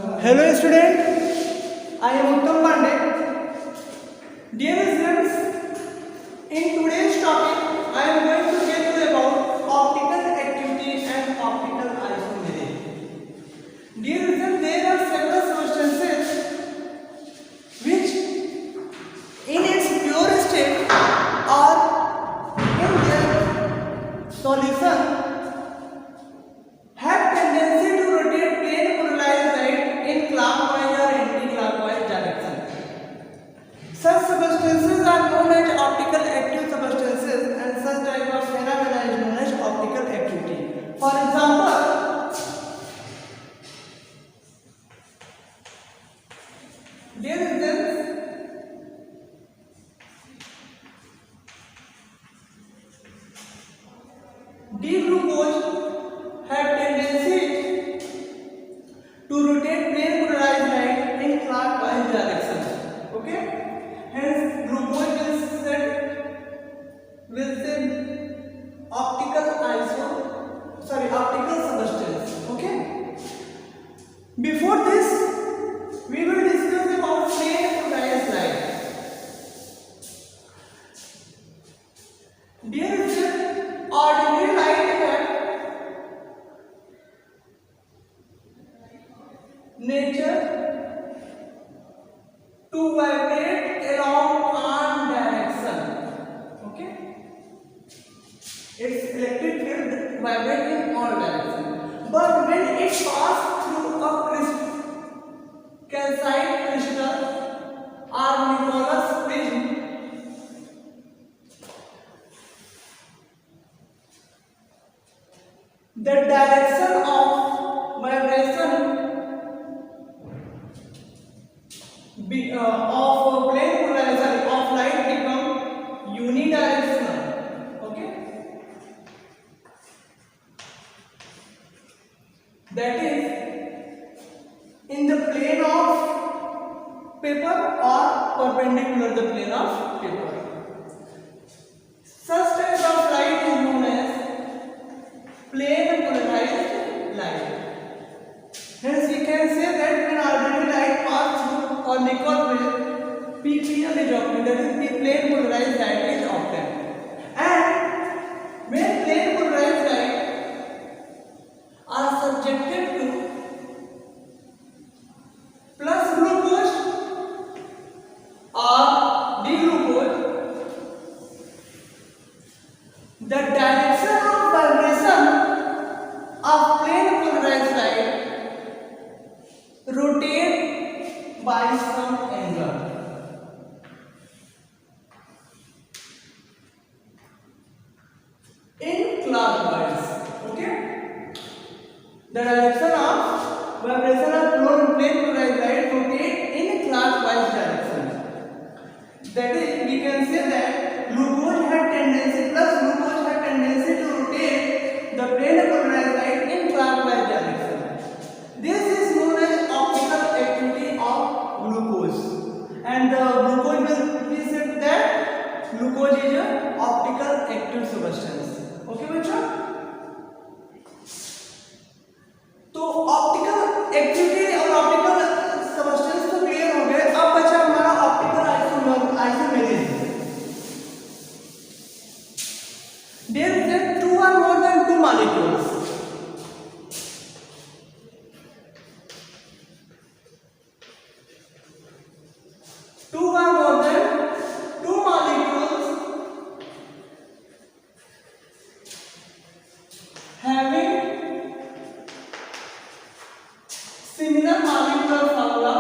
Hello student, I am Uttam Pandey. Dear students, in today's topic I am going to tell you about optical activity and optical isomery. Dear students, there are several substances which in its pure state or in their solution have tendency to rotate plane polarized light in clockwise or anti-clockwise direction. Such substances are known as optical active substances, and such type of phenomena is known as optical activity. For example, there is this D-glucose have tendency to rotate plane polarized light in clockwise direction. Okay? Hence, glucose will say optical substance. Okay? Before this, we will discuss about plane polarized light. Dear students, ordinary light have nature to vibrate along one direction. Okay? Its electric field vibrates in all directions. But when it passes through a calcite crystal or Nicholas prism, the direction of vibration of plane polarization of light become unidirectional. Okay, that is in the plane of paper or perpendicular the plane of paper. Such type of light is known as plane polarized light. Hence, we can say that when ordinary light passes through or nickel prism, PPL is obtained. That is, the plane polarized light is obtained. And when plane polarized light are subjected to plus glucose or D-glucose, the direction of vibration of plane polarized light rotate by some angle. In clockwise. Okay? The direction of vibration of plane polarized light rotate in clockwise direction. That is, we can say that glucose had tendency to rotate the plane polarized light in clockwise direction. This is known as optical activity of glucose, and the glucose will be said that glucose is an optical active substance. Okay, बच्चों? तो optical activity और optical substance तो clear हो गए. अब बचा हमारा optical आइसोमेरी. There is two or more than two molecules. Two or more than two molecules having similar molecular formula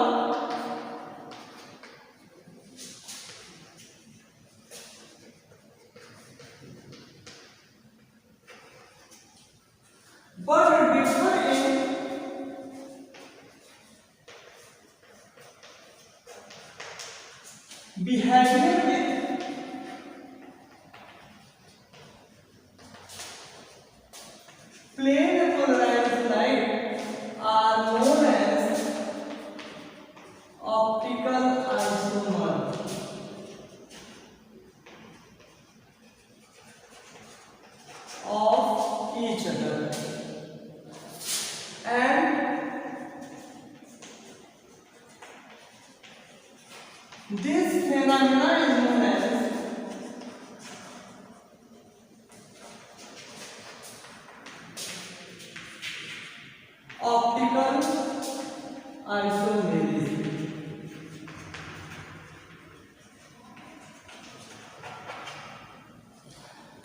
but differ in behavior with plane polarized light are known as optical isomer. Of each other, and This phenomena is known as optical isomerism.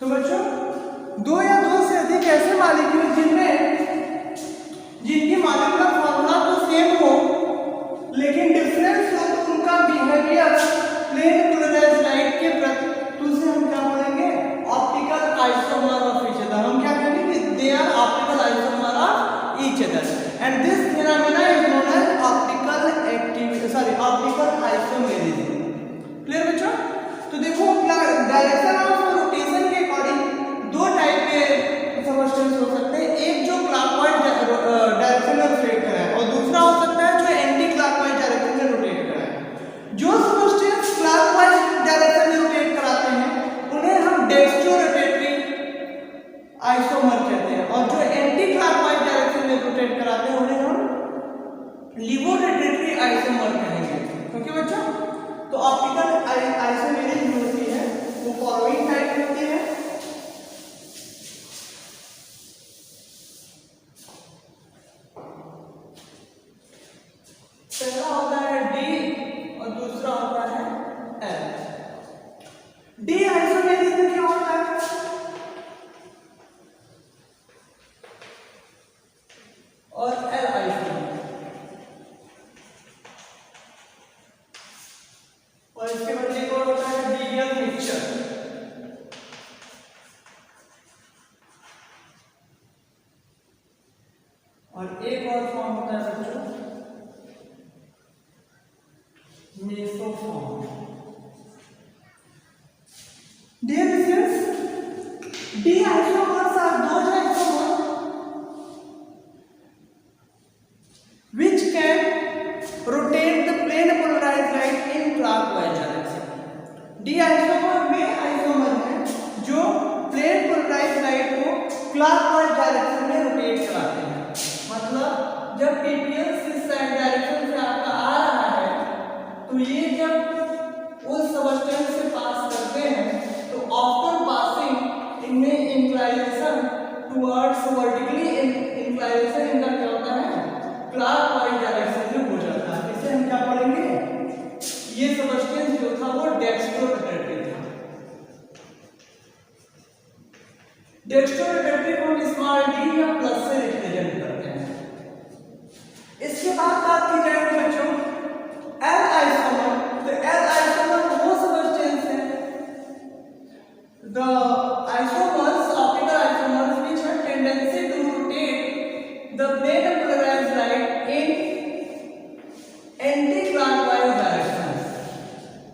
तो बच्चों दो या दो से अधिक ऐसे molecule जिनकी molecular formula तो सेम हो लेकिन डिफरेंस हो तो उनका बिहेवियर प्लेन पोलराइज्ड लाइट के प्रति तो उसे हम क्या बोलेंगे optical isomer of each other हम क्या कहेंगे they are optical isomer of each other and this phenomena is known as optical isomerism clear बच्चों तो देखो डायरेक्शन ऑफ रोटेशन के अकॉर्डिंग दो टाइप के सबस्टेंस हो सकते हैं एक जो क्लॉकवाइज डायरेक्शन में रोटेट कर रहा है और दूसरा हो सकता है जो एंटी क्लॉकवाइज डायरेक्शन में रोटेट कर रहा है जो सबस्टेंस क्लॉकवाइज डायरेक्शन में रोटेट कराते हैं उन्हें हम डेक्स्ट्रो रोटेटरी आइसोमर कहते हैं और जो एंटी क्लॉकवाइज डायरेक्शन में रोटेट कराते हैं उन्हें हम लिवो रोटेटरी आइसोमर कहेंगे ओके बच्चों तो ऑप्टिकल आइसोमेरिज्म होती है वो फॉलोइंग टाइप होती है पहला होता है डी और दूसरा होता है एल डी आइसोमेरिज्म क्या होता है और एल आइसोमेरिज्म और इसके बाद एक और होता है डीएल मिक्सचर और एक और फॉर्म होता है बच्चों meso form dear listeners D isomers are those isomers which can rotate the plane polarized light in clockwise direction. D isomer way isomer हैं जो प्लेन पोलराइज्ड लाइट को क्लॉकवाइज डायरेक्शन में रोटेट कराते हैं मतलब जब पीपीएल इस साइड डायरेक्शन से आपका आ रहा है तो ये जब उस सबस्टेंस से पास करते हैं तो आफ्टर पासिंग इनमें इंक्लाइनेशन टुवर्ड्स वर्टिकली इंक्लाइनेशन इनका क्या होता है क्लॉकवाइज डायरेक्शन में हो जाता है इसे हम क्या पढ़ेंगे ये सबस्टेंस जो था वो डेक्स्ट्रो रोटेटरी था डेक्स्ट्रो रोटेटरी को हम स्मॉल डी या प्लस से रिप्रेजेंट करते हैं इसके बाद बात की जाए बच्चों एल आइसोमर तो एल आइसोमर वो सबस्टेंस है the isomers optical isomers which have tendency to rotate the plane polarized light in anti-clockwise direction.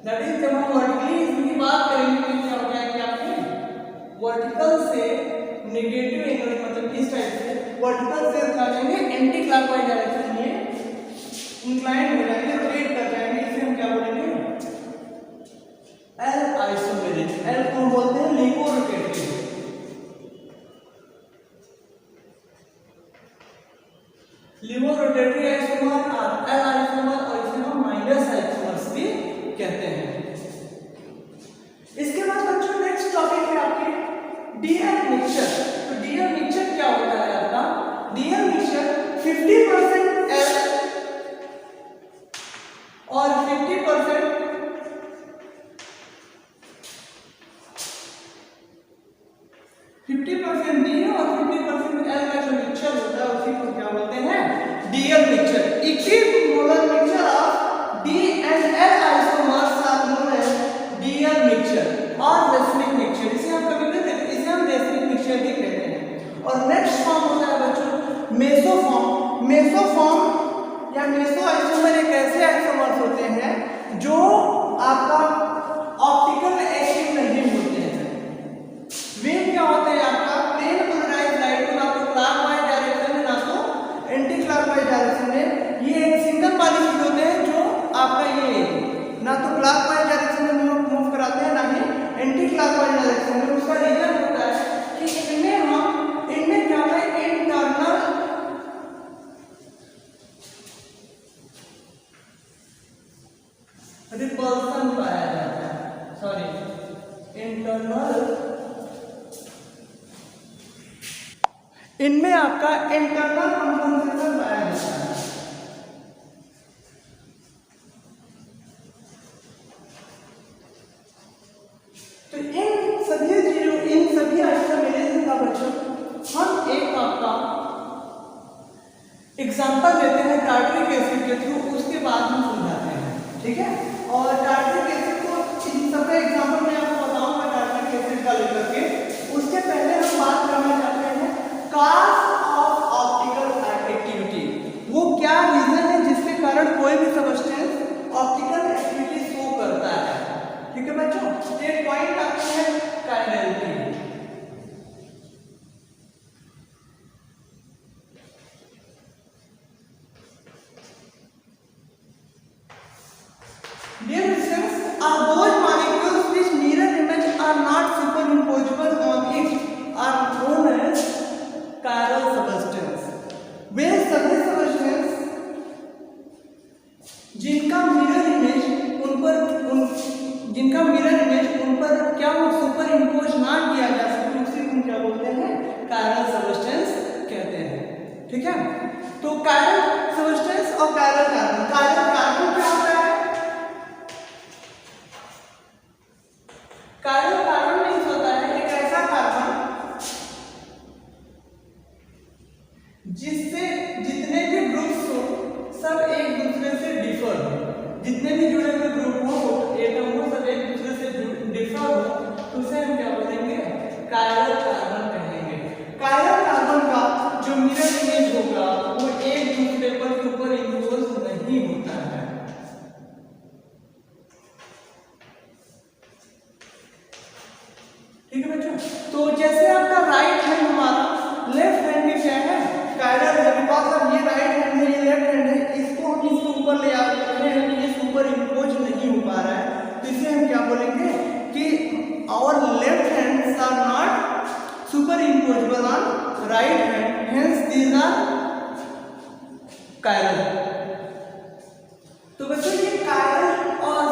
That is जब हम वर्टिकली इसकी बात करेंगे तो क्या हो गया कि आपने वर्टिकल से नेगेटिव एंगल मतलब इस टाइप से वर्टिकल से क्या जाएंगे एंटी क्लॉकवाइज डायरेक्शन में इंक्लाइन हो जाएंगे रोटेट कर जाएंगे इसे हम क्या बोलेंगे एल आइसोमेरिज्म एल को हम बोलते हैं लिवो रोटेटरी लिवो रोटेटरी आइसोमर और एल आइसोमर और इसे हम माइनस आइसोमर्स भी कहते हैं इसके बाद बच्चों नेक्स्ट टॉपिक है आपके डीएल मिक्सचर तो डीएल मिक्सचर क्या होता है आपका डीएल मिक्सचर 50% एल और 50% डी और 50% एल का जो मिक्सचर होता है उसी को क्या बोलते हैं DL mixture equimolar mixture of D and L isomers are known as DL mixture और रेसिनिक मिक्सचर इसे हम रेसिनिक मिक्सचर भी कहते हैं और नेक्स्ट फॉर्म होता है बच्चों मेसोफॉर्म या मेसो आइसोमर एक ऐसे आइसोमर्स होते हैं जो आपका ऑप्टिकल एक्टिव नहीं होते हैं वे क्या होते हैं आपका प्लेन पोलराइज्ड लाइट को ना तो क्लॉकवाइज डायरेक्शन में ना तो एंटी क्लॉकवाइज डायरेक्शन में ये एक सिंगल मॉलिक्यूल होते हैं जो आपका ये ना तो क्लॉकवाइज डायरेक्शन में मूव कराते हैं ना ही एंटी क्लॉकवाइज डायरेक्शन में उसका रीजन होता है कि इनमें क्या होता है इंटरनल रिपल्सन पाया जाता है, सॉरी इंटरनल, इनमें आपका इंटरनल कंपनसेशन पाया जाता है। तो इन सभी चीजों, इन सभी आइसोमेरेज का बच्चों हम एक आपका एग्जांपल देते हैं टार्टरिक एसिड के थ्रू, उसके बाद हम समझाते हैं, ठीक है। और टार्टरिक एसिड को इन सबका एग्जांपल मैं आपको बताऊंगा टार्टरिक एसिड का लेकर के। उसके पहले हम बात करना चाहते हैं काज ऑफ ऑप्टिकल एक्टिविटी। वो क्या रीजन है जिसके कारण कोई भी सबस्टेंस ऑप्टिकल एक्टिविटी शो करता है, ठीक है बच्चों। एक पॉइंट आता है काइनेलिटी। Dear listeners, are those molecules which mirror image are not superimposable on it are known as chiral substance। वे सभी सबस्टेंस जिनका मिरर इमेज उन पर क्या वो सुपर इम्पोज ना किया जा सके, उसे हम क्या बोलते हैं, कायरल सबस्टेंस कहते हैं, ठीक है। तो कायरल सबस्टेंस और कायरल कार्बन, कायरल कार्बन क्या होता है? कायरल कार्बन मीन्स होता है एक ऐसा कार्बन जिससे जितने भी ग्रुप्स हो सब एक दूसरे से डिफर हो, जितने भी जुड़े हुए ग्रुप हो एटम हो सब एक दूसरे से डिफर हो, तो उसे हम क्या बोलेंगे, कायरल कार्बन कहेंगे। कायरल कार्बन का जो मिरर इमेज होगा वो एक दूसरे पर सुपर इम्पोज नहीं होता है। ठीक है बच्चों। तो जैसे आपका राइट हैंड हमारा लेफ्ट हैंड में क्या है, कायरल है, बिकॉज अब ये राइट हैंड है, ये लेफ्ट हैंड है, इसको हम इसके ऊपर ले आ रहे हैं, ये सुपर इम्पोज नहीं हो पा रहा है, तो इसे हम क्या बोलेंगे कि our left hands are not superimposable on right hand, hence these are chiral. तो बच्चों ये कायरल और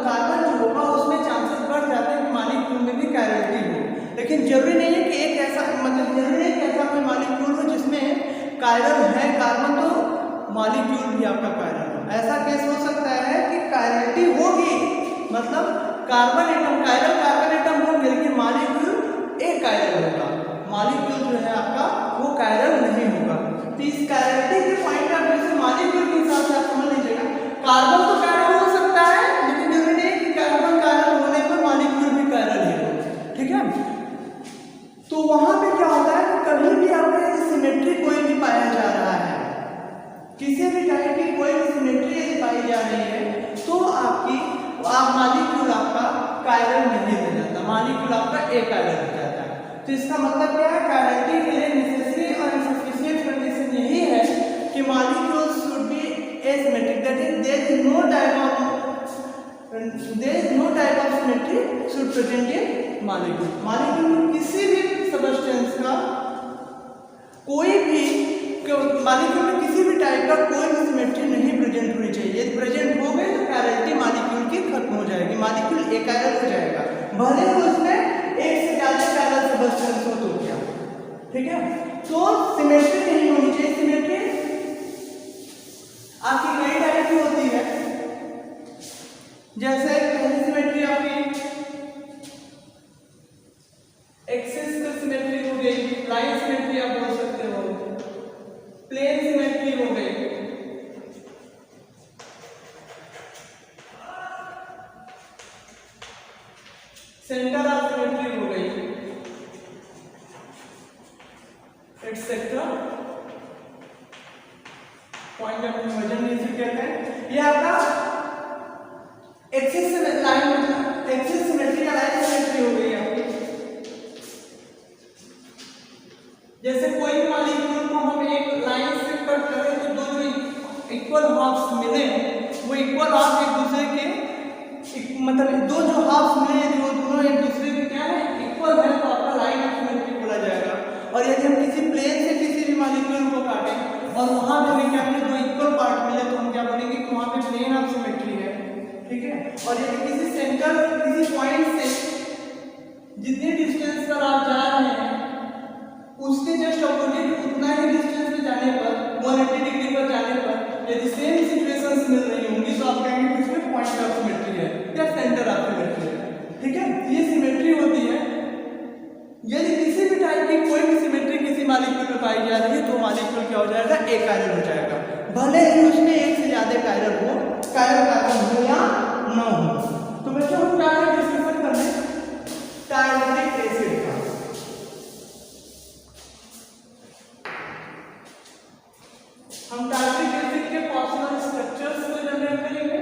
कार्बन जो होगा उसमें चांसेस बढ़ जाते हैं कि मॉलिक्यूल में भी कायरलिटी हो, लेकिन जरूरी नहीं है कि एक ऐसा, मतलब जरूरी नहीं कि ऐसा कोई मॉलिक्यूल हो जिसमें कायरल है कार्बन तो मॉलिक्यूल भी आपका कायरल हो। ऐसा केस हो सकता है कि कायरलिटी होगी, मतलब carbon atom chiral carbon atom होंगे लेकिन मॉलिक्यूल एक कायरल होगा, मॉलिक्यूल जो है आपका वो कायरल नहीं होगा। तो इस कायरलिटी के पॉइंट ऑफ व्यू से मॉलिक्यूल के हिसाब से आप समझ लीजिएगा कार्बन तो कायरल हो सकता है लेकिन जरूरी नहीं कि कार्बन कायरल होने पर मॉलिक्यूल भी कायरल है, ठीक है। तो वहां पे क्या होता है कि कभी भी आपका सिमेट्री कोई भी पाया जा रहा है, किसी भी टाइप की कोई भी सिमेट्री यदि पाई जा रही है तो आप मॉलिक्यूल आपका कायरल नहीं हो जाता, मॉलिक्यूल आपका एक कायरल हो जाता है। तो इसका मतलब क्या है, कायरलिटी के लिए नेसेसरी और सफिशिएंट कंडीशन यही है कि molecule should be asymmetric, that is there is no type of symmetry should present in molecule। molecule में किसी भी सबस्टेंस का कोई भी मॉलिक्यूल में किसी भी टाइप का कोई भी सिमेट्री नहीं प्रेजेंट होनी चाहिए, यदि प्रेजेंट हो गई तो कायरलिटी मॉलिक्यूल की खत्म हो जाएगी, मॉलिक्यूल एक कायरल हो जाएगा, भले ही उसमें एक से ज्यादा कायरल सबस्टेंस हो तो क्या, ठीक है। तो सिमेट्री नहीं होनी चाहिए। सिमेट्री आपकी कई टाइप की होती है, जैसे पहली सिमेट्री आपकी एक्सिस की सिमेट्री हो गई, लाइन सिमेट्री आप बोल सकते हो, प्लेन सिमेट्री हो गई, सेंटर ऑफ सिमेट्री हो गई, एक्सेट्रा। पॉइंट ऑफ कन्वर्जन इसे कहते हैं। ये आपका एक्सिस लाइन, एक्सिस सिमेट्री या लाइन सिमेट्री हो गई आपकी। जैसे कोई भी मॉलिक्यूल को हम एक लाइन से कट करें तो दो जो इक्वल हाफ्स मिले वो इक्वल हाफ एक दूसरे के मतलब दो जो हाफ्स मिले यदि वो दोनों एक दूसरे के क्या है, इक्वल है, तो आपका लाइन ऑफ सिमेट्री बोला जाएगा। और यदि हम किसी प्लेन से किसी भी मॉलिक्यूल को काटें और वहां पे हमें क्या मिले, दो इक्वल पार्ट मिले, तो हम क्या बोलेंगे कि वहां पे प्लेन ऑफ सिमेट्री है, ठीक है। कायरल हो, कायरल कार्बन हो या ना हो। तो बच्चों हम क्या डिस्कशन कर रहे हैं टारगेटिक एसिड का। हम टारगेटिक एसिड के फॉस्फोरस स्ट्रक्चर्स को जनरेट करेंगे।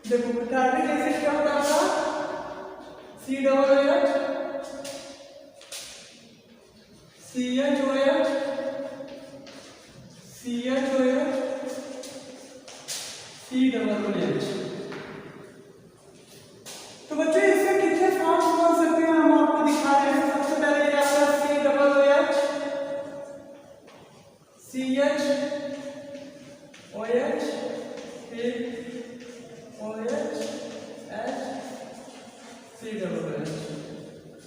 देखो टारगेटिक एसिड क्या होता है, COOH, CHOH, COOH। तो बच्चों इसके कितने फॉर्म्स बन सकते हैं हम आपको दिखा रहे हैं। सबसे पहले ये आपका COOH, CHOH, फिर OH, COOH।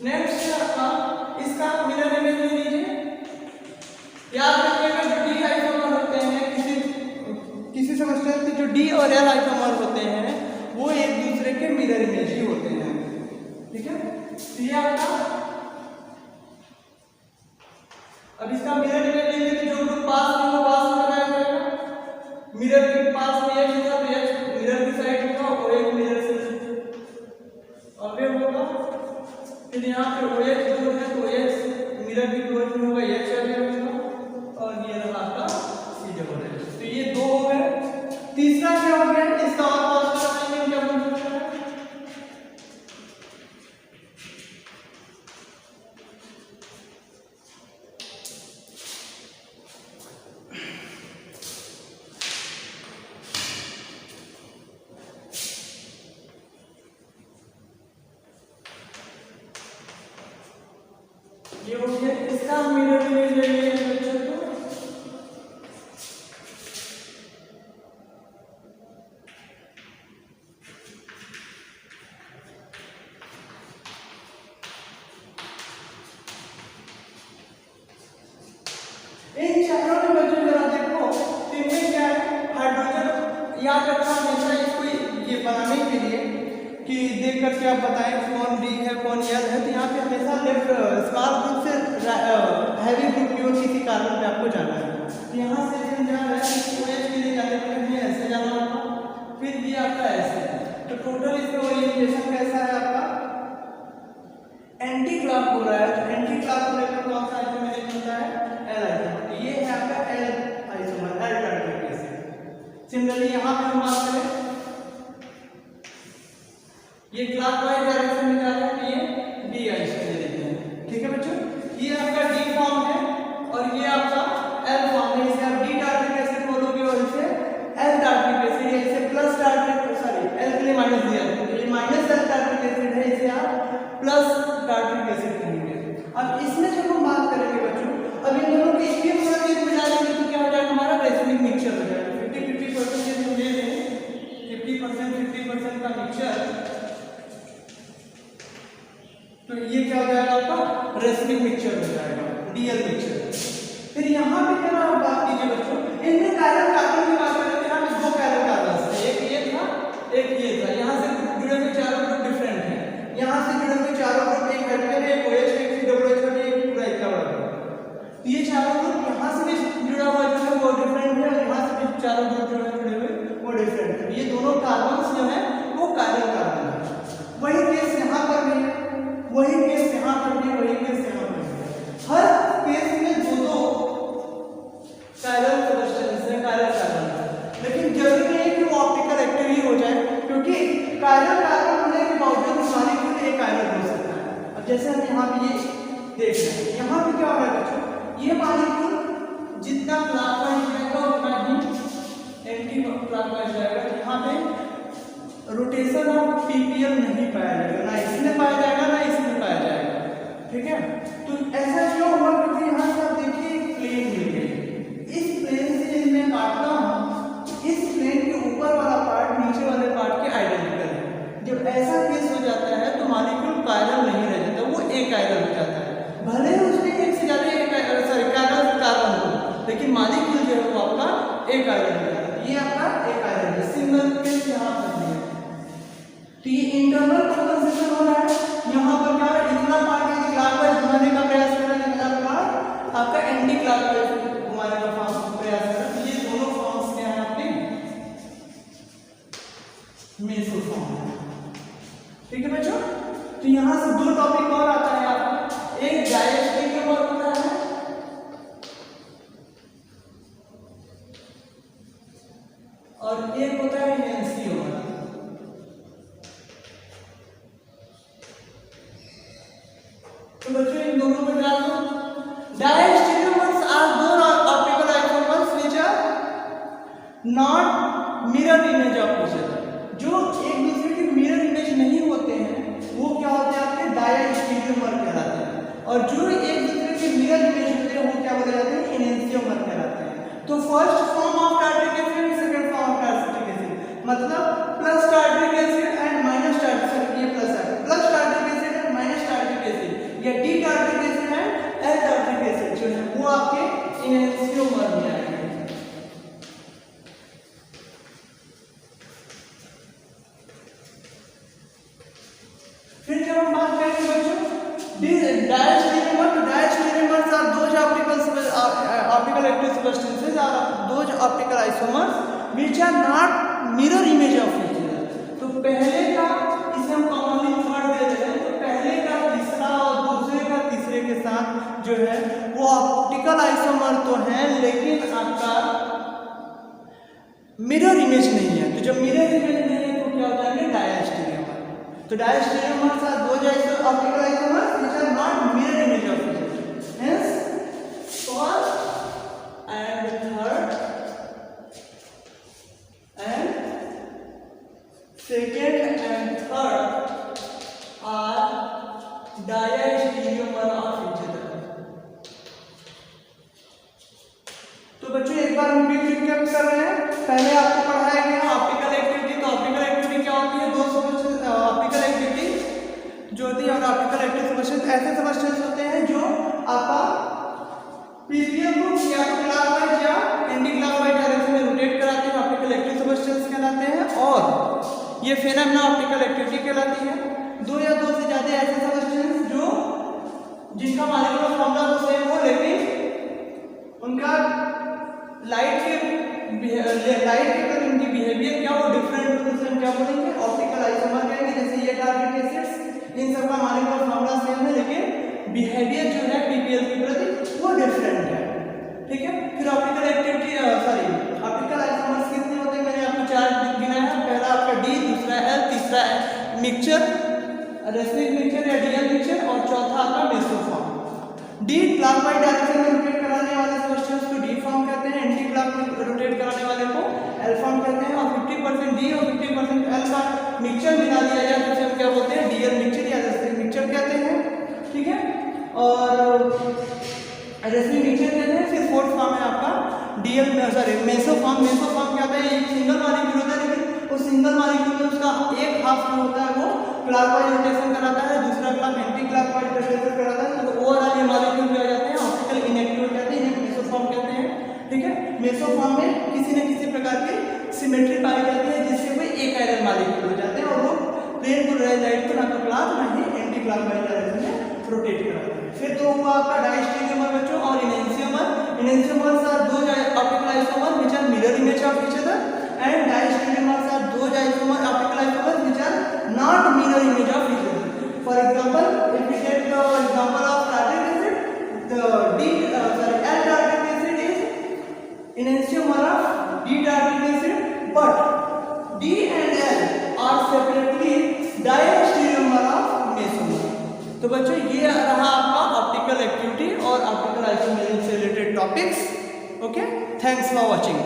नेक्स्ट आपका इसका मिरर इमेज ले लीजिए। याद रखिएगा जो डी आइसोमर होते हैं किसी सेमेस्टर के जो डी और एल आइसोमर होते हैं वो एक दूसरे के मिरर इमेज ही होते हैं, ठीक है। तो ये आपका अब इसका मिरर इमेज लेंगे तो जो ग्रुप पास में वो पास में लगाया जाएगा। मिरर के पास में एच होगा तो एच मिरर की साइड होगा और एक मिरर से अवे होगा। फिर यहाँ पे OH दूर है तो OH मिरर की क्लोज में होगा, H अवे होगा और ये रहा आपका COOH। तो ये दो हो गए। तीसरा क्या हो गया, इसका और पास लगाएंगे क्या बन सकता है, ये हो गया। इसका मिरर इमेज ले लिया बच्चों को। इन चारों में बच्चों जरा देखो इनमें क्या है, हाइड्रोजन। याद रखना हमेशा इसको ये बनाने के लिए कि देख करके आप बताएं कौन डी है कौन एल है। तो यहाँ पे हमेशा लेफ्ट स्मॉल ग्रुप से हैवी ग्रुप की ओर किसी कार्बन पे आपको जाना है। तो यहाँ से हम जा रहे हैं OH के लिए जाने के लिए ऐसे जाना होगा, फिर ये आपका ऐसे। तो टोटल इसका ओरिएंटेशन कैसा है आपका, एंटी क्लॉक हो रहा है। तो एंटी क्लॉक होने पर कौन सा आइसोमर बनता है, एल आइसोमर। ये है आपका L isomer, L tartaric acid. Similarly यहाँ पे हम बात करें ये क्लॉकवाइज डायरेक्शन में जा रहा है, ये डी आइसोमर लेते हैं, ठीक है बच्चों। ये आपका डी फॉर्म है और ये आपका एल फॉर्म है। इसे आप डी टारगेटिक एसिड बोलोगे और इसे एल टारगेटिक एसिड या इसे प्लस टारगेटिक, सॉरी एल के लिए माइनस दिया है तो ये माइनस एल टारगेटिक एसिड है, इसे आप प्लस टारगेटिक एसिड कहेंगे। अब इसमें जब हम बात करेंगे बच्चों, अब इन दोनों के इक्विवेलेंट एक मिला देंगे तो क्या हो जाएगा, हमारा रेसिमिक मिक्सचर हो जाएगा। 50-50% हम ले लें, 50% का मिक्सचर, तो ये क्या हो जाएगा आपका रेसिमिक मिक्सचर हो जाएगा, डीएल मिक्सचर। फिर यहाँ पे क्या आप बात कीजिए बच्चों, इनमें कायरल कार्बन की बात करें तो यहाँ पे दो कायरल कार्बन थे, एक ये था एक ये था। यहाँ से जुड़े हुए चारों ग्रुप डिफरेंट हैं। यहाँ से जुड़े हुए चारों ग्रुप एक हाइड्रोजन है, एक OH, एक COOH है, एक पूरा इतना बड़ा है। ये चारों ग्रुप यहाँ से भी जुड़ा हुआ जो है वो डिफरेंट है और यहाँ से भी चारों ग्रुप जो है जुड़े हुए वो डिफरेंट है। ये दोनों कार्बन जो है वो कायरल कार्बन है। वही केस यहाँ पर भी है, वही केस यहाँ पर भी, वही केस यहाँ पर भी। हर केस में दो कायरल सब्सटेंस है, कायरल कार्बन। लेकिन जरूरी नहीं कि वो ऑप्टिकल एक्टिव ही हो जाए, क्योंकि कायरल कार्बन होने के बावजूद मॉलिक्यूल एक कायरल हो सकता है। अब जैसे हम यहाँ पे ये देख रहे हैं, यहाँ पे क्या हो रहा है बच्चों, ये मॉलिक्यूल जितना क्लॉकवाइज जाएगा उतना ही एंटी क्लॉकवाइज जाएगा। यहाँ पे रोटेशन ऑफ पीपीएल नहीं पाया जाएगा, ना इसमें पाया जाएगा ना इसमें पाया जाएगा, ठीक है। तो ऐसा क्यों हुआ, क्योंकि यहाँ से आप देखिए प्लेन मिल गई। इस प्लेन से मैं काटता हूँ, इस प्लेन के ऊपर वाला पार्ट नीचे वाले पार्ट के आइडेंटिकल है। जब ऐसा केस हो जाता है तो मॉलिक्यूल कायरल नहीं रह जाता, वो एक कायरल हो जाता है। भले ही उसमें एक से ज्यादा कायरल कार्बन हो, लेकिन मॉलिक्यूल जो है वो आपका एक कायरल हो जाता है। ये आपका एक कायरल है, सिंगल केस यहाँ पर है। तो ये इंटरनल कंपनसेशन हो रहा है। यहाँ पर क्या है, इतना पार्ट क्लॉकवाइज घुमाने का प्रयास कर रहा है, इतना पार्ट आपका एंटी क्लॉकवाइज घुमाने का प्रयास कर रहा है। ये और एक होता है इनएंसियोमर। तो बच्चों इन दोनों को जान लो। Diastereomers are those optical isomers which are not mirror image of each other. जो एक दूसरे के मिरर इमेज नहीं होते हैं वो क्या होते हैं आपके डायस्टेरियोमर कहलाते हैं, और जो एक दूसरे के मिरर इमेज होते हैं वो क्या बोले जाते हैं इनएंसियोमर कहलाते हैं। तो first form of tartaric acid, second form of tartaric acid, मतलब plus tartaric acid and minus tartaric acid, ये plus tartaric acid and minus tartaric acid, या D tartaric acid and L tartaric acid जो है वो आपके इनएंसियोमर में आएंगे। फिर जब हम बात करेंगे बच्चों डायस्टेरियोमर, तो diastereomers are those optical active substances are those optical isomers which are not mirror image of each other. तो पहले का इसे हम कॉमनली थर्ड दे रहे हैं, तो पहले का तीसरा और दूसरे का तीसरे के साथ जो है वो ऑप्टिकल आइसोमर तो है लेकिन आपका मिरर इमेज नहीं है। तो जब मिरर इमेज नहीं है तो क्या हो जाएंगे डायस्टेरियोमर। तो diastereomers are those optical isomers which are not mirror image of each other. Hence first and third and second and third are diastereomer of each other. तो बच्चों एक बार हम रिकैप कर रहे हैं। पहले आपको पढ़ाया गया ऑप्टिकल एक्टिविटी। तो ऑप्टिकल एक्टिविटी क्या होती है? दो ऑप्टिकल एक्टिविटी जो होती है, और ऑप्टिकल एक्टिव सब्सटेंस ऐसे सब्सटेंस होते हैं जो आपका पीपीएम को या तो क्लॉकवाइज या एंटी क्लॉकवाइज डायरेक्शन में रोटेट कराते हैं, ऑप्टिकल एक्टिव सब्सटेंस कहलाते हैं, और ये फेनोमेना ऑप्टिकल एक्टिविटी कहलाती है। दो या दो से ज्यादा ऐसे सब्सटेंस जो जिनका मॉलिक्यूलर फॉर्मूला तो सेम हो लेकिन उनका लाइट के प्रति उनकी बिहेवियर क्या हो डिफरेंट हो, तो हम क्या बोलेंगे ऑप्टिकल आइसोमर कहेंगे। जैसे ये टारगेट एसिड्स इन सबका मॉलिक्यूलर फॉर्मूला सेम है लेकिन बिहेवियर जो है पीपीएल के प्रति वो डिफरेंट है, ठीक है। फिर ऑप्टिकल एक्टिविटी ऑप्टिकल आइसोमर्स कितने होते हैं? मैंने आपको चार गिनाया है। पहला आपका डी, दूसरा एल, तीसरा मिक्सचर रेसिमिक मिक्सचर या डीएल मिक्सचर, और चौथा आपका मेसोफॉर्म। डी क्लॉकवाइज डायरेक्शन में रोटेट कराने वाले सब्सटेंस को डी फॉर्म कहते हैं, एंटी क्लॉकवाइज रोटेट कराने वाले को एल फॉर्म कहते हैं, और 50% डी और 50% एल का मिक्सचर मिला दिया जाए तो उसे क्या बोलते हैं डीएल मिक्सचर या रेसिमिक मिक्सचर कहते हैं, ठीक है। और रेसिमिक मिक्सचर कहते हैं। फिर फोर्थ फॉर्म है आपका डीएल मेसोफॉर्म। मेसोफॉर्म क्या होता है? एक सिंगल मॉलिक्यूल होता है लेकिन उस सिंगल मॉलिक्यूल में उसका एक हाफ जो होता है वो क्लॉकवाइज रोटेशन कराता है, दूसरा क्लॉक एंटी क्लॉकवाइज रोटेशन कराता है, तो ओवरऑल ये मॉलिक्यूल क्या हो जाते हैं ऑप्टिकल इनएक्टिव हो जाते हैं, मेसोफॉर्म कहते हैं, ठीक है। मेसोफॉर्म में किसी न किसी प्रकार की सिमेट्री पाई जाती है जिससे वो एक आयरन मॉलिक्यूल हो जाते हैं और वो प्लेन को लाइट को ना तो क्लॉक ना ही एंटी क्लॉकवाइज डायरेक्शन में रोटेट कराते हैं। फिर तो हुआ आपका डायस्टेरियोमर बच्चों और इनएंसियोमर। इनएंसियोमर्स आर दो optical isomer which are mirror image of each other, and diastereomers are those optical isomers which are not mirror image of each other. For example, if we take the example of tartric acid, the L tartric acid is enantiomer of D tartric acid, but D and L are separately diastereomer of mesomer. तो बच्चों ये रहा आपका optical activity और optical isomerism से related topics. Okay, thanks for watching.